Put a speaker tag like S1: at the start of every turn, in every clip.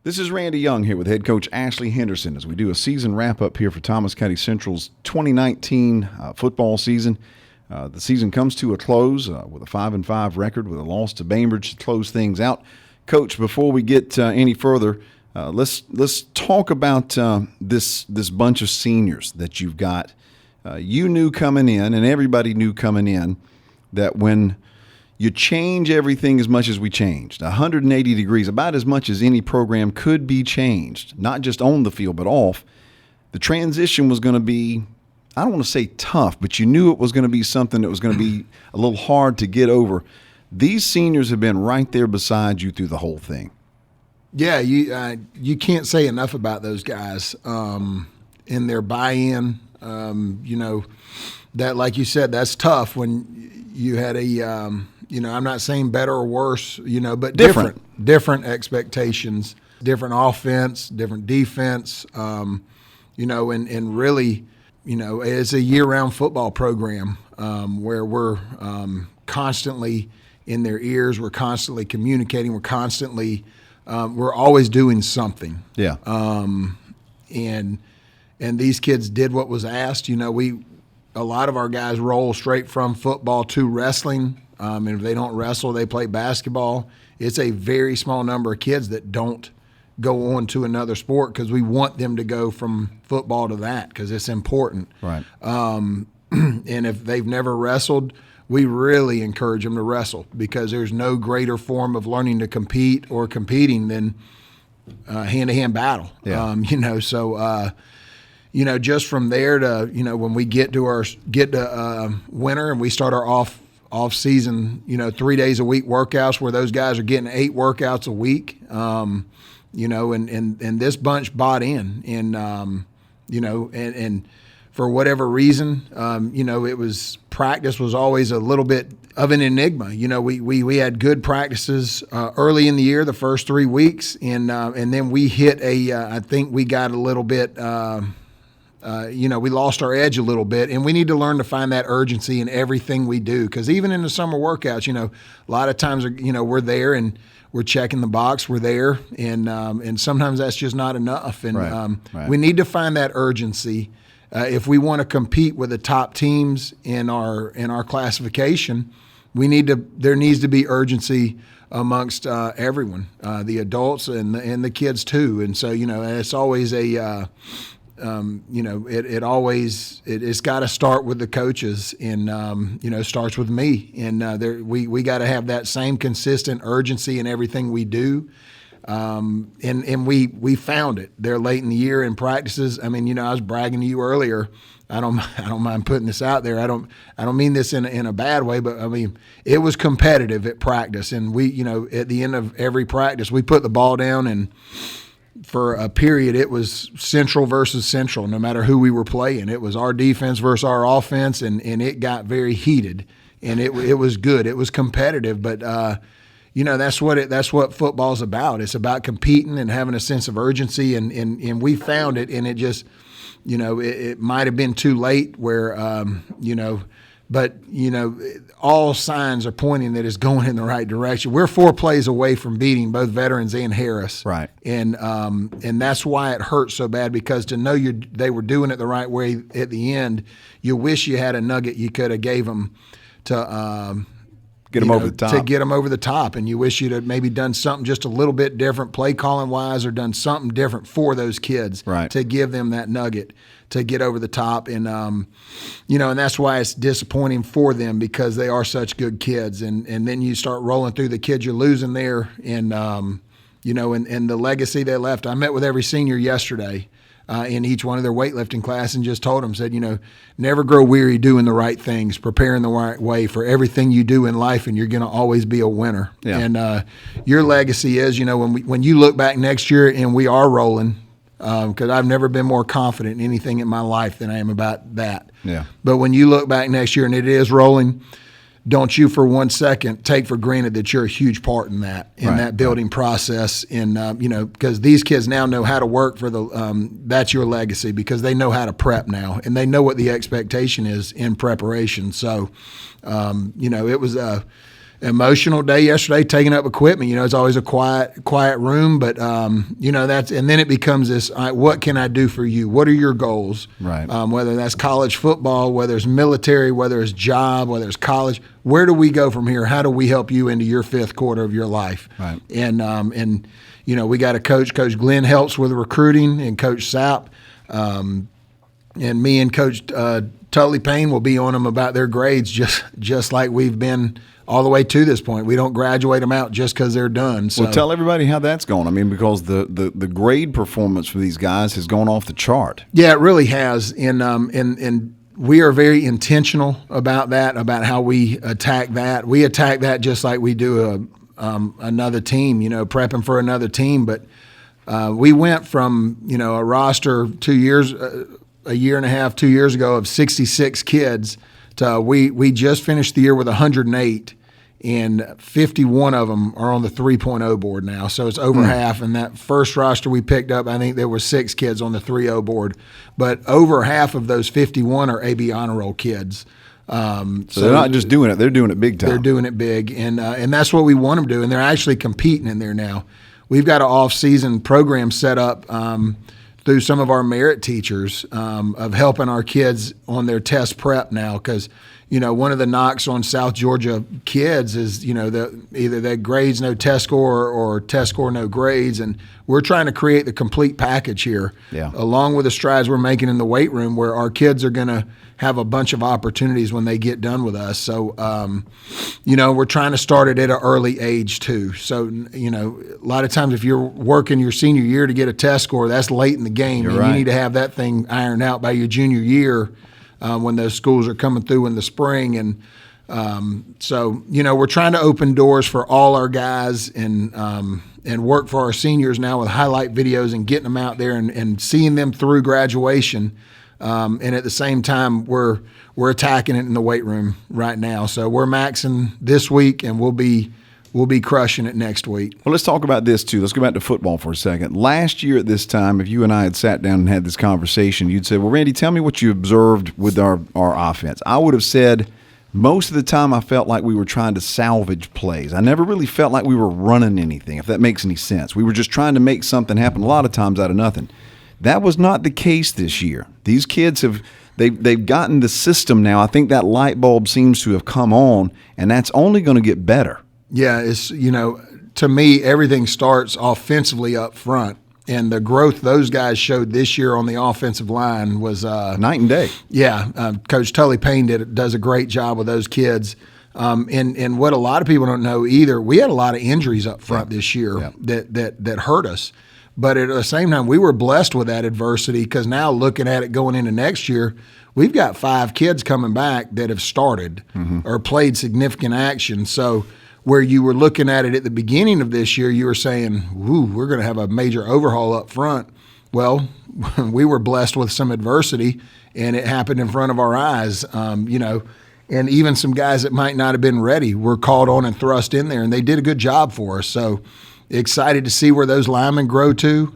S1: This is Randy Young here with head coach Ashley Henderson as we do a season wrap-up here for Thomas County Central's 2019 football season. The season comes to a close with a 5-5 record with a loss to Bainbridge to close things out. Coach, before we get any further, let's talk about this bunch of seniors that you've got. You knew coming in, and everybody knew coming in, that when you change everything as much as we changed, 180 degrees, about as much as any program could be changed, not just on the field but off, the transition was going to be, I don't want to say tough, but you knew it was going to be something that was going to be a little hard to get over. These seniors have been right there beside you through the whole thing.
S2: Yeah, you can't say enough about those guys and their buy-in. That, like you said, that's tough when you had a I'm not saying better or worse, but different expectations, different offense, different defense, and really, it's a year-round football program where we're constantly in their ears, we're constantly communicating, we're always doing something.
S1: Yeah.
S2: And these kids did what was asked. A lot of our guys roll straight from football to wrestling. And if they don't wrestle, they play basketball. It's a very small number of kids that don't go on to another sport because we want them to go from football to that because it's important.
S1: Right.
S2: And if they've never wrestled, we really encourage them to wrestle because there's no greater form of learning to compete or competing than hand-to-hand battle.
S1: Yeah.
S2: Just from there to, when we get to winter and we start our off-season, 3 days a week workouts where those guys are getting 8 workouts a week, and this bunch bought in and for whatever reason, it was practice was always a little bit of an enigma. We had good practices early in the year, the first 3 weeks, and then we hit I think we got a little bit, we lost our edge a little bit, and we need to learn to find that urgency in everything we do. Because even in the summer workouts, a lot of times, we're there and we're checking the box, we're there, and sometimes that's just not enough. And
S1: right.
S2: We need to find that urgency if we want to compete with the top teams in our classification. There needs to be urgency amongst everyone, the adults and the kids too. And so it's always it's got to start with the coaches and starts with me, and we got to have that same consistent urgency in everything we do, and we found it there late in the year in practices. I was bragging to you earlier. I don't mind putting this out there. I don't mean this in a bad way, but it was competitive at practice, and we at the end of every practice we put the ball down, and for a period, it was Central versus Central. No matter who we were playing, it was our defense versus our offense, and it got very heated, and it was good. It was competitive, but that's what football's about. It's about competing and having a sense of urgency, and we found it, and it just it might have been too late where but all signs are pointing that it's going in the right direction. We're 4 plays away from beating both Veterans and Harris,
S1: right?
S2: And that's why it hurts so bad, because to know they were doing it the right way at the end, you wish you had a nugget you could have gave them to
S1: get them over the top.
S2: To get them over the top, and you wish you'd have maybe done something just a little bit different, play calling wise, or done something different for those kids,
S1: right,
S2: to give them that nugget to get over the top. And and that's why it's disappointing for them, because they are such good kids, and then you start rolling through the kids you're losing there, and and the legacy they left. I met with every senior yesterday in each one of their weightlifting class and just told them, said, never grow weary doing the right things, preparing the right way for everything you do in life, and you're going to always be a winner.
S1: Yeah.
S2: And your legacy is, when you look back next year and we are rolling, because I've never been more confident in anything in my life than I am about that.
S1: Yeah.
S2: But when you look back next year and it is rolling, don't you for 1 second take for granted that you're a huge part in that, that building process. And, because these kids now know how to work for that's your legacy, because they know how to prep now, and they know what the expectation is in preparation. So, it was emotional day yesterday, taking up equipment. It's always a quiet room, but and then it becomes this: all right, what can I do for you? What are your goals?
S1: Right.
S2: Whether that's college football, whether it's military, whether it's job, whether it's college. Where do we go from here? How do we help you into your fifth quarter of your life?
S1: Right.
S2: And we got a coach. Coach Glenn helps with recruiting, and Coach Sapp, and me and Coach Tully Payne will be on them about their grades, just like we've been all the way to this point. We don't graduate them out just because they're done. So.
S1: Well, tell everybody how that's going. I mean, because the grade performance for these guys has gone off the chart.
S2: Yeah, it really has. And we are very intentional about that, about how we attack that. We attack that just like we do another team, prepping for another team. But we went from, a roster 2 years, a year and a half, 2 years ago of 66 kids to we just finished the year with 108, and 51 of them are on the 3.0 board now. So it's over half. And that first roster we picked up, I think there were 6 kids on the 3.0 board. But over half of those 51 are AB honor roll kids.
S1: So they're not just doing it; they're doing it big time.
S2: They're doing it big, and that's what we want them to do. And they're actually competing in there now. We've got an off-season program set up through some of our merit teachers of helping our kids on their test prep now, because one of the knocks on South Georgia kids is either their grades no test score or test score no grades, and we're trying to create the complete package here, along with the strides we're making in the weight room, where our kids are going to have a bunch of opportunities when they get done with us. So, we're trying to start it at an early age too. So, a lot of times if you're working your senior year to get a test score, that's late in the game.
S1: You're right.
S2: You need to have that thing ironed out by your junior year when those schools are coming through in the spring. And so, we're trying to open doors for all our guys and work for our seniors now with highlight videos and getting them out there and seeing them through graduation. And at the same time, we're attacking it in the weight room right now. So we're maxing this week, and we'll be crushing it next week.
S1: Well, let's talk about this too. Let's go back to football for a second. Last year at this time, if you and I had sat down and had this conversation, you'd say, "Well, Randy, tell me what you observed with our offense." I would have said most of the time I felt like we were trying to salvage plays. I never really felt like we were running anything, if that makes any sense. We were just trying to make something happen a lot of times out of nothing. That was not the case this year. These kids they've gotten the system now. I think that light bulb seems to have come on, and that's only going to get better.
S2: Yeah, it's to me, everything starts offensively up front, and the growth those guys showed this year on the offensive line was
S1: night and day.
S2: Yeah, Coach Tully Payne does a great job with those kids. And what a lot of people don't know either, we had a lot of injuries up front this year that hurt us. But at the same time, we were blessed with that adversity, because now looking at it going into next year, we've got 5 kids coming back that have started or played significant action. So where you were looking at it at the beginning of this year, you were saying, "Ooh, we're going to have a major overhaul up front." Well, we were blessed with some adversity, and it happened in front of our eyes. And even some guys that might not have been ready were called on and thrust in there, and they did a good job for us. So excited to see where those linemen grow to.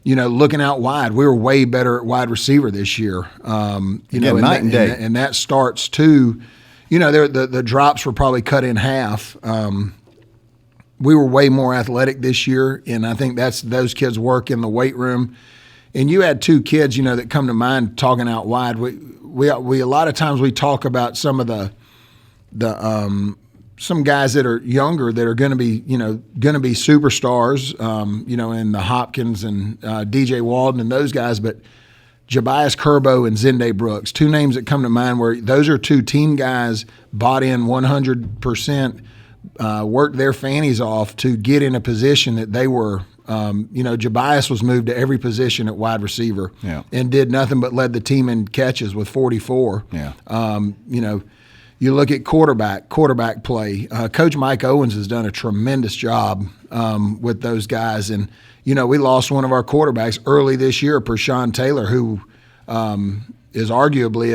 S2: Looking out wide, we were way better at wide receiver this year.
S1: Night and day.
S2: And that starts too. The drops were probably cut in half. We were way more athletic this year, and I think that's those kids work in the weight room. And you had 2 kids, that come to mind talking out wide. We a lot of times we talk about some of the some guys that are younger that are going to be superstars, in the Hopkins and DJ Walden and those guys, but Jabias Kerbo and Zende Brooks, 2 names that come to mind where those are 2 team guys bought in 100%, worked their fannies off to get in a position that they were. Jabias was moved to every position at wide receiver and did nothing but led the team in catches with 44. You look at quarterback play. Coach Mike Owens has done a tremendous job with those guys. And, we lost one of our quarterbacks early this year, Pershawn Taylor, who is arguably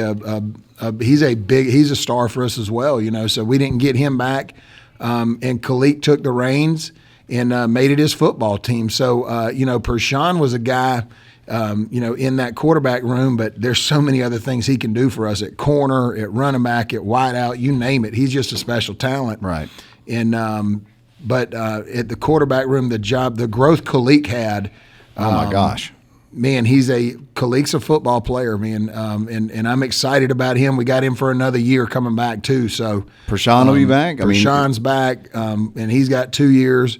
S2: he's a star for us as well, so we didn't get him back. And Kalik took the reins and made it his football team. So, Pershawn was a guy, in that quarterback room, but there's so many other things he can do for us at corner, at running back, at wide out, you name it. He's just a special talent.
S1: Right.
S2: And but at the quarterback room, the growth Kalik had.
S1: Oh my gosh.
S2: Man, Kalik's a football player, man, and I'm excited about him. We got him for another year coming back too. So
S1: Prashan will be back.
S2: Prashan's back, and he's got 2 years.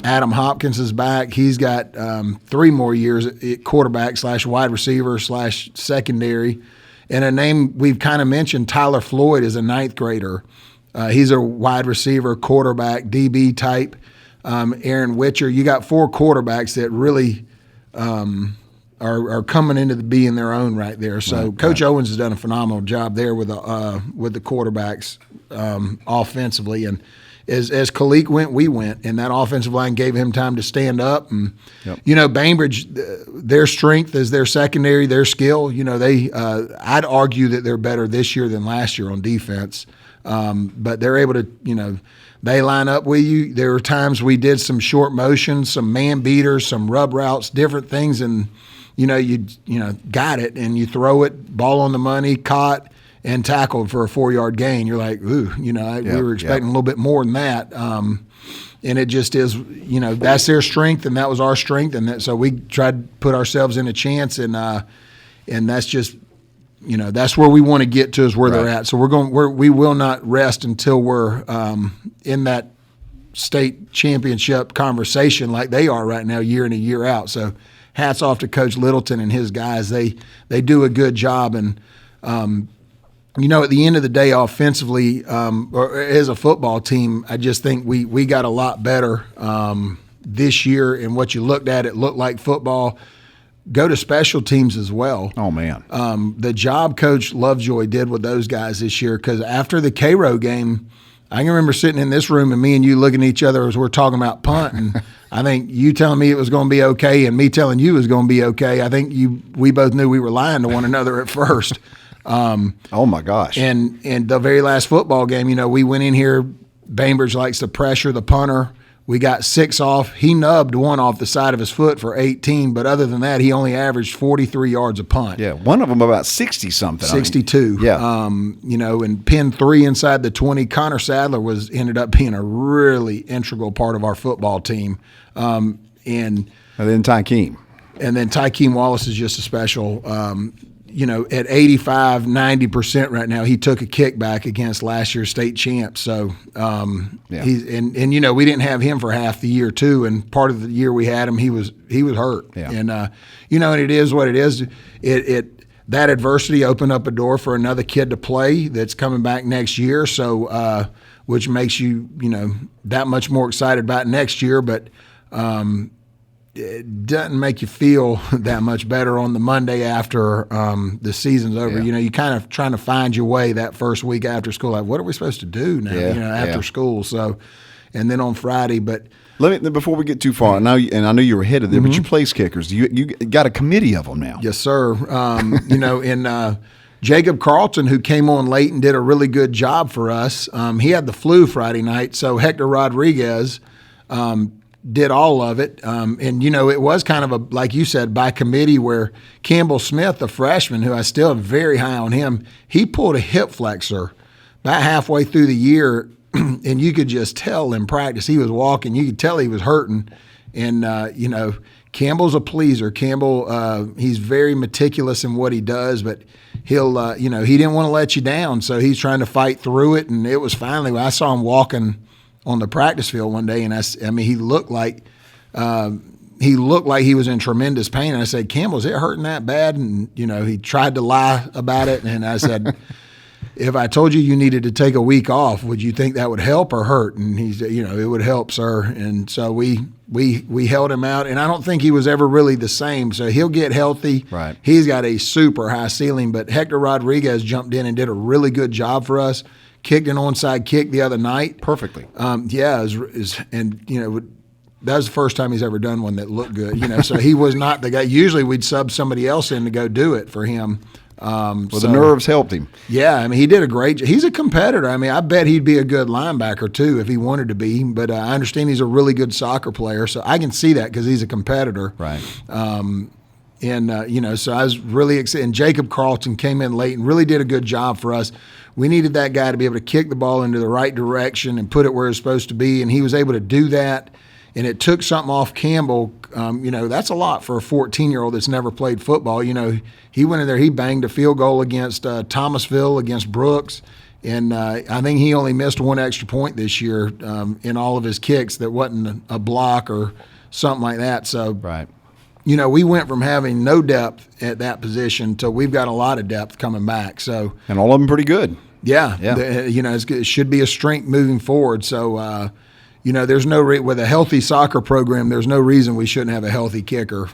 S2: Adam Hopkins is back. He's got 3 more years at quarterback / wide receiver / secondary. And a name we've kind of mentioned, Tyler Floyd, is a 9th grader. He's a wide receiver, quarterback, DB type. Aaron Witcher. You got 4 quarterbacks that really are coming into being their own right there. So Coach Owens has done a phenomenal job there with the quarterbacks offensively. And as Kalik went, we went, and that offensive line gave him time to stand up. And Bainbridge, their strength is their secondary, their skill. I'd argue that they're better this year than last year on defense. But they're able to, they line up with you. There were times we did some short motions, some man beaters, some rub routes, different things, and you got it, and you throw it, ball on the money, caught, and tackled for a 4-yard gain. You're like, ooh, we were expecting a little bit more than that. And it just is, that's their strength, and that was our strength, and so we tried to put ourselves in a chance, and that's just. That's where we want to get to, is where they're at. So we will not rest until we're in that state championship conversation like they are right now, year in and year out. So hats off to Coach Littleton and his guys. They do a good job. And, at the end of the day, offensively, or as a football team, I just think we got a lot better this year. And what you looked at, it looked like football. Go to special teams as well.
S1: Oh, man.
S2: The job Coach Lovejoy did with those guys this year, because after the Cairo game, I can remember sitting in this room and me and you looking at each other as we're talking about punt, and I think you telling me it was going to be okay and me telling you it was going to be okay. I think we both knew we were lying to one another at first.
S1: Oh, my gosh.
S2: And the very last football game, we went in here, Bainbridge likes to pressure the punter. We got 6 off. He nubbed 1 off the side of his foot for 18, but other than that, he only averaged 43 yards a punt.
S1: Yeah, one of them about 60-something.
S2: 62.
S1: Yeah.
S2: And pin 3 inside the 20. Connor Sadler ended up being a really integral part of our football team. And
S1: then Tykeem.
S2: And then Tykeem Wallace is just a special at 85, 90% right now, he took a kickback against last year's state champ. So we didn't have him for half the year too. And part of the year we had him, he was hurt.
S1: Yeah.
S2: And and it is what it is. That adversity opened up a door for another kid to play that's coming back next year. So which makes you that much more excited about next year, but. It doesn't make you feel that much better on the Monday after the season's over.
S1: Yeah.
S2: You kind of trying to find your way that first week after school. Like, what are we supposed to do now? After school. So, and then on Friday. But
S1: before we get too far, and I know you were headed there, but your place kickers, you got a committee of them now.
S2: Yes, sir. Jacob Carlton, who came on late and did a really good job for us. He had the flu Friday night, so Hector Rodriguez. Did all of it. It was kind of like you said, by committee, where Campbell Smith, the freshman, who I still am very high on him, he pulled a hip flexor about halfway through the year, and you could just tell in practice he was walking. You could tell he was hurting. And, Campbell's a pleaser. Campbell, he's very meticulous in what he does, but he'll, he didn't want to let you down, so he's trying to fight through it. And it was finally when I saw him walking on the practice field one day, and he looked like he was in tremendous pain. And I said, Campbell, is it hurting that bad? And he tried to lie about it. And I said, if I told you needed to take a week off, would you think that would help or hurt? And he said, it would help, sir. And so we held him out, and I don't think he was ever really the same. So he'll get healthy.
S1: Right.
S2: He's got a super high ceiling, but Hector Rodriguez jumped in and did a really good job for us. Kicked an onside kick the other night.
S1: Perfectly.
S2: That was the first time he's ever done one that looked good. So he was not the guy. Usually we'd sub somebody else in to go do it for him.
S1: The nerves helped him.
S2: Yeah, he did a great job. He's a competitor. I bet he'd be a good linebacker too if he wanted to be. But I understand he's a really good soccer player, so I can see that because he's a competitor.
S1: Right.
S2: And, so I was really excited. And Jacob Carlton came in late and really did a good job for us. We needed that guy to be able to kick the ball into the right direction and put it where it's supposed to be, and he was able to do that. And it took something off Campbell. That's a lot for a 14-year-old that's never played football. He went in there, he banged a field goal against Thomasville, against Brooks, and I think he only missed one extra point this year in all of his kicks that wasn't a block or something like that. So,
S1: right.
S2: We went from having no depth at that position to we've got a lot of depth coming back. So,
S1: and all of them pretty good.
S2: Yeah. It should be a strength moving forward. So, there's with a healthy soccer program, there's no reason we shouldn't have a healthy kicker,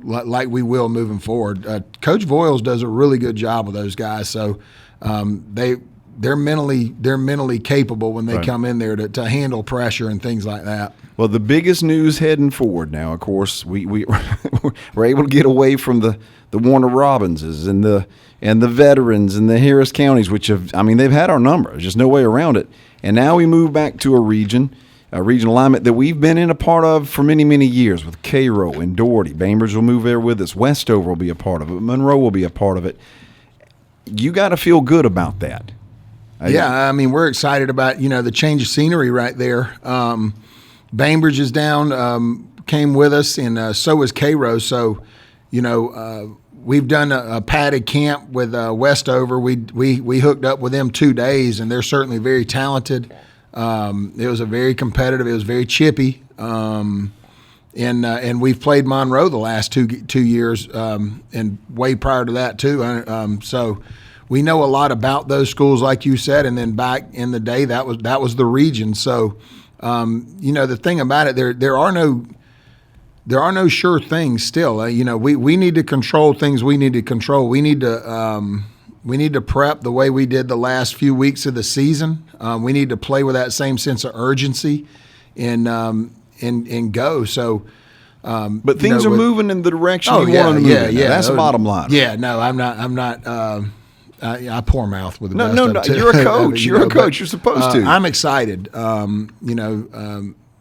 S2: like we will moving forward. Coach Voiles does a really good job with those guys. So, they're mentally capable when they come in there to handle pressure and things like that.
S1: Well, the biggest news heading forward now, of course, we're able to get away from the Warner Robinses and the veterans and the Harris counties, which they've had our number. There's just no way around it. And now we move back to a regional alignment that we've been in a part of for many, many years with Cairo and Doherty. Bainbridge will move there with us. Westover will be a part of it. Monroe will be a part of it. You got to feel good about that.
S2: We're excited about, the change of scenery right there. Bainbridge is down, came with us, and so is Cairo. So, we've done a padded camp with Westover. We hooked up with them 2 days, and they're certainly very talented. It was a very competitive. It was very chippy. And we've played Monroe the last two years, and way prior to that too. So we know a lot about those schools, like you said. And then back in the day, that was the region. So the thing about it, there are no sure things still. We need to control things we need to control. We need to prep the way we did the last few weeks of the season. We need to play with that same sense of urgency and go. So,
S1: but things are moving in the direction you want them to move in. That's the bottom line.
S2: Yeah, no, I'm not. I pour mouth with the best
S1: No.
S2: of them, too.
S1: You're a coach. You're a coach. You're supposed to.
S2: I'm excited.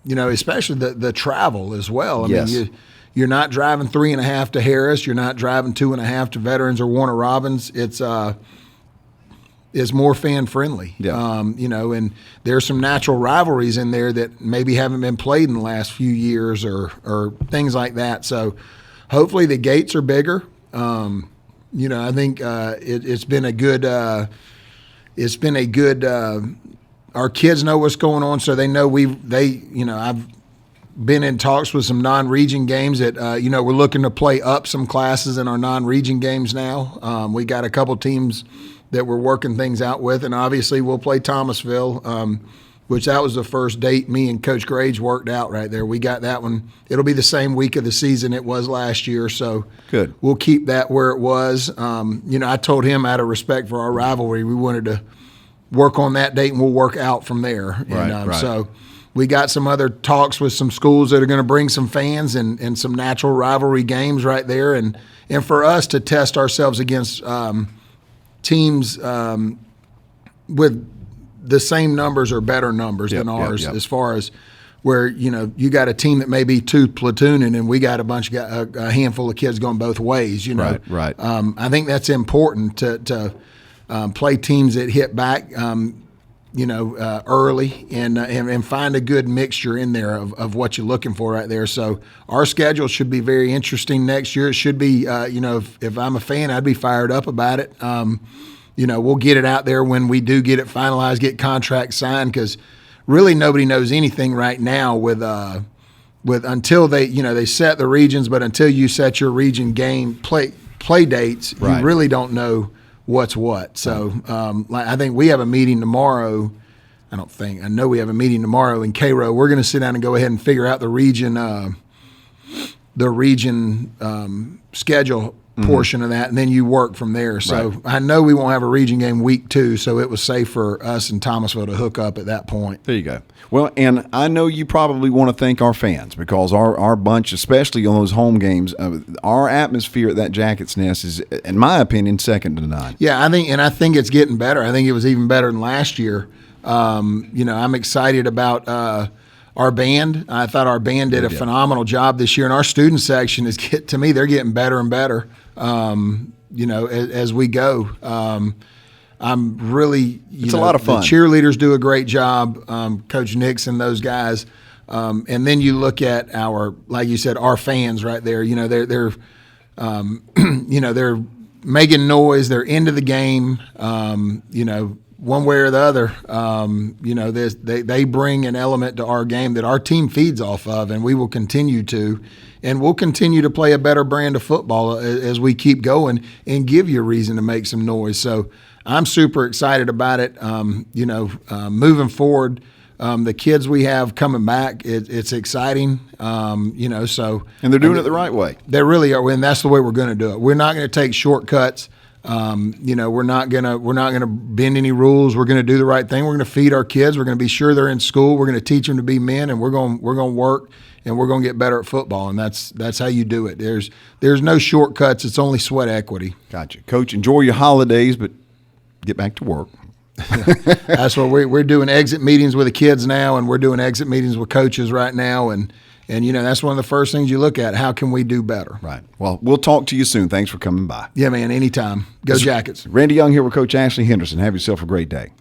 S2: Especially the travel as well. I mean, you're not driving 3.5 to Harris. You're not driving 2.5 to Veterans or Warner Robins. It's more fan friendly.
S1: Yeah.
S2: And there's some natural rivalries in there that maybe haven't been played in the last few years or things like that. So hopefully the gates are bigger. I think it's been a good. Our kids know what's going on, so they know I've been in talks with some non-region games that we're looking to play up some classes in our non-region games now. We got a couple teams that we're working things out with, and obviously we'll play Thomasville, which that was the first date me and Coach Grades worked out right there. We got that one. It'll be the same week of the season it was last year, so
S1: good. We'll
S2: keep that where it was. I told him out of respect for our rivalry, we wanted to work on that date, and we'll work out from there.
S1: Right.
S2: So we got some other talks with some schools that are going to bring some fans and some natural rivalry games right there, and for us to test ourselves against teams with the same numbers or better numbers than ours, as far as where you got a team that may be two platooning and we got a handful of kids going both ways.
S1: Right.
S2: I think that's important to play teams that hit back, early and find a good mixture in there of what you're looking for right there. So our schedule should be very interesting next year. It should be, if I'm a fan, I'd be fired up about it. We'll get it out there when we do get it finalized, get contracts signed, because really nobody knows anything right now with until they set the regions, but until you set your region game play dates, you really don't know what's what. So I think we have a meeting tomorrow. I know we have a meeting tomorrow in Cairo. We're going to sit down and go ahead and figure out the region schedule portion of that, and then you work from there. So I know we won't have a region game week 2, so it was safe for us in Thomasville to hook up at that point.
S1: There you go. Well, and I know you probably want to thank our fans, because our bunch, especially on those home games, our atmosphere at that Jackets Nest is, in my opinion, second to none.
S2: Yeah, I think it's getting better. I think it was even better than last year. I'm excited about our band. I thought our band did a phenomenal job this year, and our student section they're getting better and better. As we go. I'm really,
S1: it's a lot of fun.
S2: The cheerleaders do a great job, Coach Nixon, those guys. And then you look at like you said, our fans right there. They're they're making noise. They're into the game. One way or the other. They bring an element to our game that our team feeds off of, and we will continue to. And we'll continue to play a better brand of football as we keep going and give you a reason to make some noise. So I'm super excited about it. Moving forward, the kids we have coming back, it's exciting. And
S1: they're doing it the right way.
S2: They really are, and that's the way we're going to do it. We're not going to take shortcuts. We're not gonna bend any rules. We're going to do the right thing. We're going to feed our kids. We're going to be sure they're in school. We're going to teach them to be men, and we're going to work. And we're going to get better at football, and that's how you do it. There's no shortcuts. It's only sweat equity.
S1: Gotcha. Coach, enjoy your holidays, but get back to work.
S2: That's what we're doing exit meetings with the kids now, and we're doing exit meetings with coaches right now, and that's one of the first things you look at. How can we do better?
S1: Right. Well, we'll talk to you soon. Thanks for coming by.
S2: Yeah, man, anytime. Go Jackets.
S1: Randy Young here with Coach Ashley Henderson. Have yourself a great day.